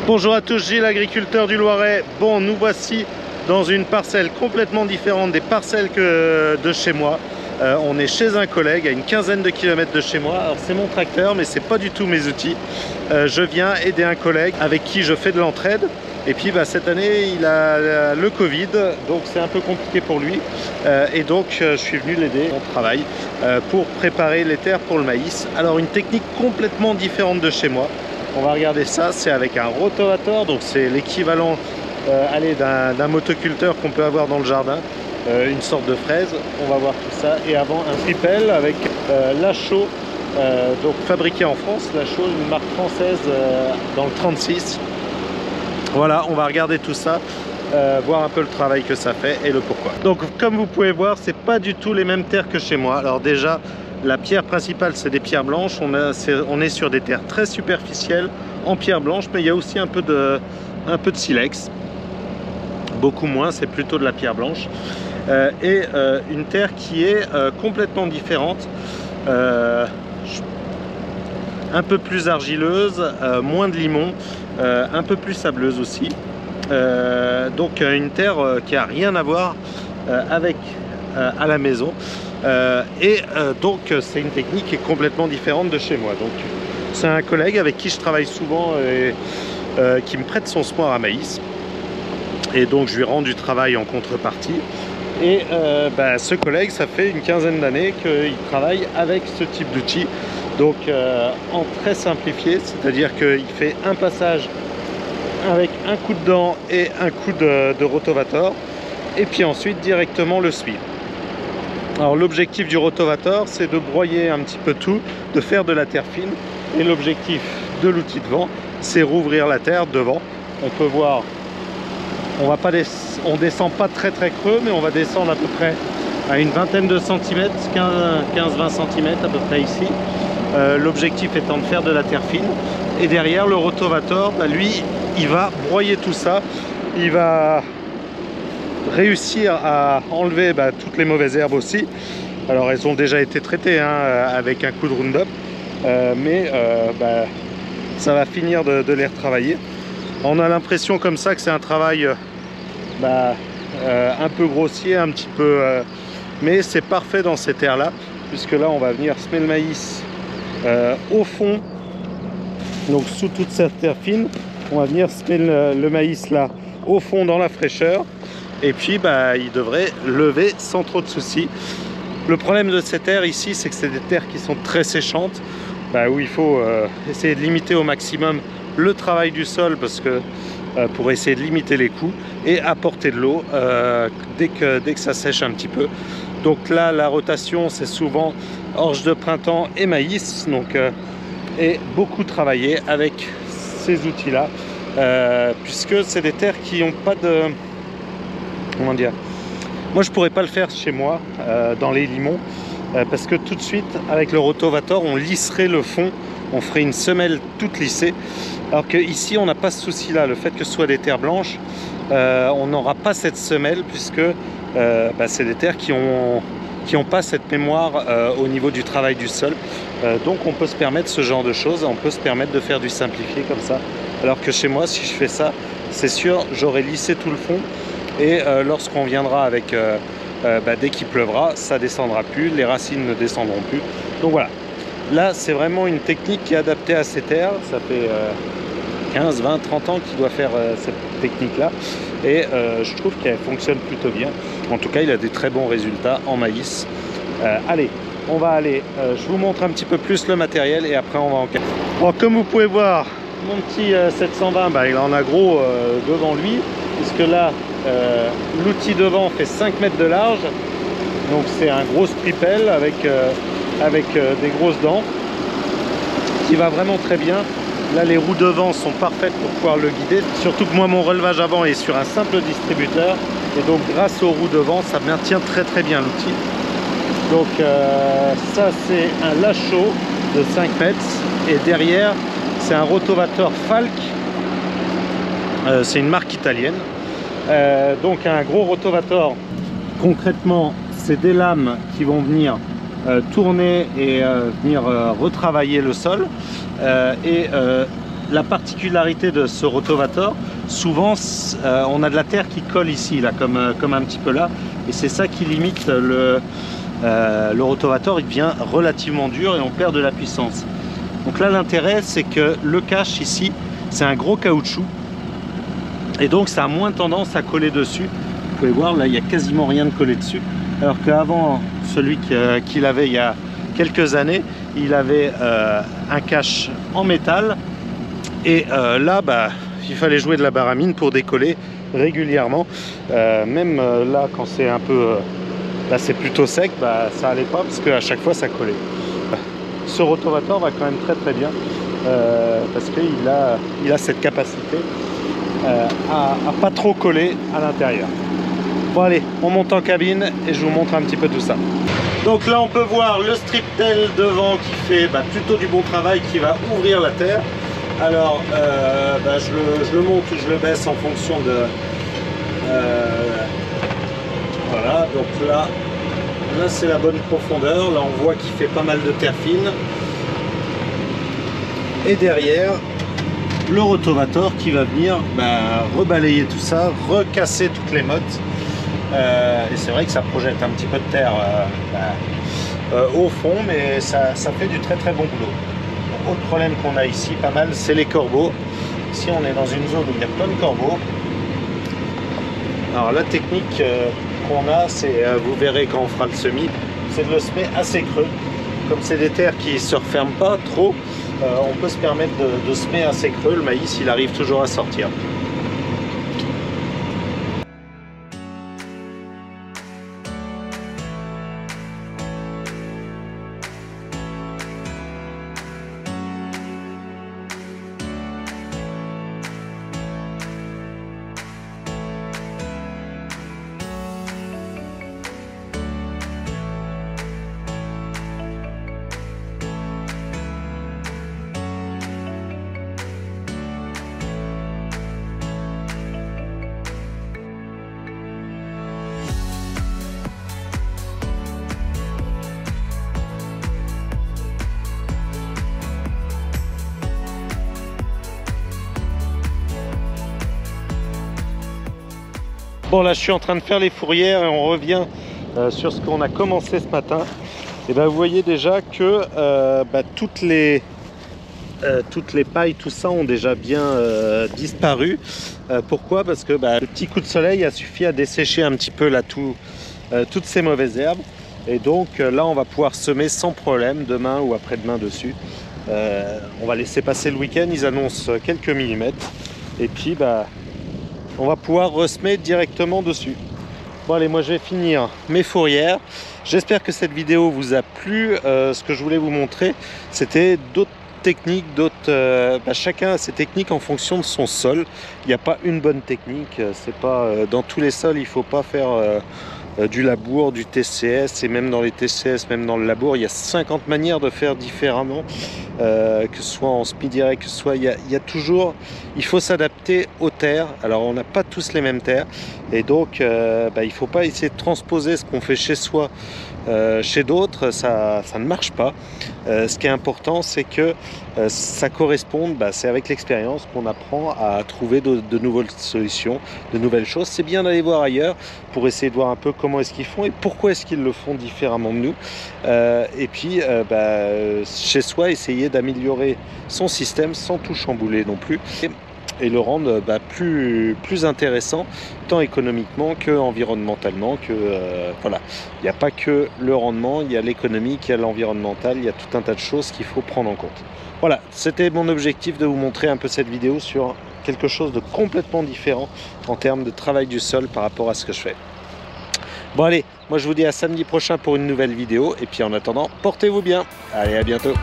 Bonjour à tous, Gilles, agriculteur du Loiret. Bon, nous voici dans une parcelle complètement différente des parcelles que de chez moi. On est chez un collègue à une quinzaine de kilomètres de chez moi. Alors c'est mon tracteur, mais c'est pas du tout mes outils. Je viens aider un collègue avec qui je fais de l'entraide. Et puis cette année, il a le Covid, donc c'est un peu compliqué pour lui. Et donc je suis venu l'aider au travail pour préparer les terres pour le maïs. Alors une technique complètement différente de chez moi. On va regarder ça, c'est avec un rotavator, donc c'est l'équivalent d'un motoculteur qu'on peut avoir dans le jardin, une sorte de fraise. On va voir tout ça. Et avant, un tripel avec Lachaud, donc fabriqué en France. Lachaud, une marque française dans le 36. Voilà, on va regarder tout ça, voir un peu le travail que ça fait et le pourquoi. Donc comme vous pouvez voir, c'est pas du tout les mêmes terres que chez moi. Alors déjà, la pierre principale, c'est des pierres blanches. On est sur des terres très superficielles en pierre blanche, mais il y a aussi un peu de silex. Beaucoup moins, c'est plutôt de la pierre blanche. Et une terre qui est complètement différente, un peu plus argileuse, moins de limon, un peu plus sableuse aussi. Donc une terre qui a rien à voir avec à la maison. Donc c'est une technique qui est complètement différente de chez moi. Donc c'est un collègue avec qui je travaille souvent et qui me prête son semoir à maïs. Et donc je lui rends du travail en contrepartie. Et ce collègue, ça fait une quinzaine d'années qu'il travaille avec ce type d'outil. Donc en très simplifié, c'est-à-dire qu'il fait un passage avec un coup de dent et un coup de rotavator, et puis ensuite directement le suivre. Alors l'objectif du rotavator, c'est de broyer un petit peu tout, de faire de la terre fine, et l'objectif de l'outil de vent, c'est rouvrir la terre devant. On peut voir, on descend pas très creux, mais on va descendre à peu près à une vingtaine de centimètres, 15-20 cm à peu près ici. L'objectif étant de faire de la terre fine, et derrière le rotavator, lui, il va broyer tout ça, il va réussir à enlever toutes les mauvaises herbes aussi. Alors elles ont déjà été traitées avec un coup de Roundup, mais ça va finir de les retravailler. On a l'impression comme ça que c'est un travail un peu grossier, un petit peu, mais c'est parfait dans ces terres là, puisque là on va venir semer le maïs au fond, donc sous toute cette terre fine. On va venir semer le maïs là au fond dans la fraîcheur, et puis il devrait lever sans trop de soucis. Le problème de ces terres ici, c'est que c'est des terres qui sont très séchantes, où il faut essayer de limiter au maximum le travail du sol, parce que pour essayer de limiter les coûts et apporter de l'eau dès que ça sèche un petit peu. Donc là, la rotation, c'est souvent orge de printemps et maïs, donc et beaucoup travailler avec ces outils là, puisque c'est des terres qui n'ont pas de, comment dire, moi je pourrais pas le faire chez moi dans les limons, parce que tout de suite avec le rotavator on lisserait le fond, on ferait une semelle toute lissée, alors que ici on n'a pas ce souci là. Le fait que ce soit des terres blanches, on n'aura pas cette semelle, puisque c'est des terres qui n'ont pas cette mémoire au niveau du travail du sol. Donc on peut se permettre ce genre de choses, on peut se permettre de faire du simplifié comme ça. Alors que chez moi, si je fais ça, c'est sûr, j'aurai lissé tout le fond, et lorsqu'on viendra avec, dès qu'il pleuvra, ça descendra plus, les racines ne descendront plus. Donc voilà, là c'est vraiment une technique qui est adaptée à ces terres. Ça fait 15, 20, 30 ans qu'il doit faire cette technique là, et je trouve qu'elle fonctionne plutôt bien. En tout cas, il a des très bons résultats en maïs. Allez, on va aller, je vous montre un petit peu plus le matériel, et après on va en casser. Bon, comme vous pouvez voir, mon petit 720, il en a gros devant lui, puisque là l'outil devant fait 5 mètres de large, donc c'est un gros tripel avec des grosses dents qui va vraiment très bien. Là les roues devant sont parfaites pour pouvoir le guider, surtout que moi mon relevage avant est sur un simple distributeur, et donc grâce aux roues devant ça maintient très bien l'outil. Donc ça c'est un Lachaud de 5 mètres, et derrière c'est un rotavator Falk, c'est une marque italienne. Donc un gros rotavator, concrètement c'est des lames qui vont venir tourner et venir retravailler le sol, et la particularité de ce rotavator, souvent on a de la terre qui colle ici, là, comme un petit peu là, et c'est ça qui limite le rotavator. Il devient relativement dur et on perd de la puissance. Donc là, l'intérêt, c'est que le cache ici, c'est un gros caoutchouc, et donc ça a moins tendance à coller dessus. Vous pouvez voir, là, il n'y a quasiment rien de collé dessus, alors qu'avant, celui qu'il avait il y a quelques années, il avait un cache en métal, et là, il fallait jouer de la baramine pour décoller régulièrement. Même là, quand c'est un peu... là, c'est plutôt sec, ça allait pas, parce qu'à chaque fois, ça collait. Ce rotavator va quand même très très bien, parce qu'il a cette capacité à pas trop coller à l'intérieur. Bon allez, on monte en cabine et je vous montre un petit peu tout ça. Donc là on peut voir le strip tail devant qui fait plutôt du bon travail, qui va ouvrir la terre. Alors je le monte ou je le baisse en fonction de... voilà, donc là c'est la bonne profondeur. Là on voit qu'il fait pas mal de terre fine. Et derrière, le rotavator qui va venir rebalayer tout ça, recasser toutes les mottes. Et c'est vrai que ça projette un petit peu de terre au fond, mais ça fait du très très bon boulot. Autre problème qu'on a ici pas mal, c'est les corbeaux. Ici on est dans une zone où il y a plein de corbeaux. Alors la technique qu'on a, c'est, vous verrez quand on fera le semis, c'est de le semer assez creux. Comme c'est des terres qui ne se referment pas trop, on peut se permettre de semer assez creux. Le maïs, il arrive toujours à sortir. Bon, là je suis en train de faire les fourrières et on revient sur ce qu'on a commencé ce matin. Et vous voyez déjà que toutes les pailles, tout ça ont déjà bien disparu. Pourquoi? Parce que le petit coup de soleil a suffi à dessécher un petit peu là toutes ces mauvaises herbes. Et donc là on va pouvoir semer sans problème demain ou après-demain dessus. On va laisser passer le week-end, ils annoncent quelques millimètres. Et puis on va pouvoir ressemer directement dessus. Bon allez, moi je vais finir mes fourrières. J'espère que cette vidéo vous a plu. Ce que je voulais vous montrer, c'était d'autres techniques, chacun a ses techniques en fonction de son sol. Il n'y a pas une bonne technique. C'est pas dans tous les sols, il ne faut pas faire du labour, du TCS, et même dans les TCS, même dans le labour, il y a 50 manières de faire différemment, que ce soit en semi-direct, que ce soit, il y a toujours, il faut s'adapter aux terres. Alors on n'a pas tous les mêmes terres, et donc il ne faut pas essayer de transposer ce qu'on fait chez soi chez d'autres, ça ne marche pas. Ce qui est important, c'est que ça corresponde, c'est avec l'expérience qu'on apprend à trouver de nouvelles solutions, de nouvelles choses. C'est bien d'aller voir ailleurs pour essayer de voir un peu comment est-ce qu'ils font et pourquoi est-ce qu'ils le font différemment de nous. Et puis chez soi, essayer d'améliorer son système sans tout chambouler non plus. Et le rendre plus intéressant, tant économiquement que environnementalement. Voilà, il n'y a pas que le rendement, il y a l'économique, il y a l'environnemental, il y a tout un tas de choses qu'il faut prendre en compte. Voilà, c'était mon objectif de vous montrer un peu cette vidéo sur quelque chose de complètement différent en termes de travail du sol par rapport à ce que je fais. Bon allez, moi je vous dis à samedi prochain pour une nouvelle vidéo, et puis en attendant, portez-vous bien. Allez, à bientôt.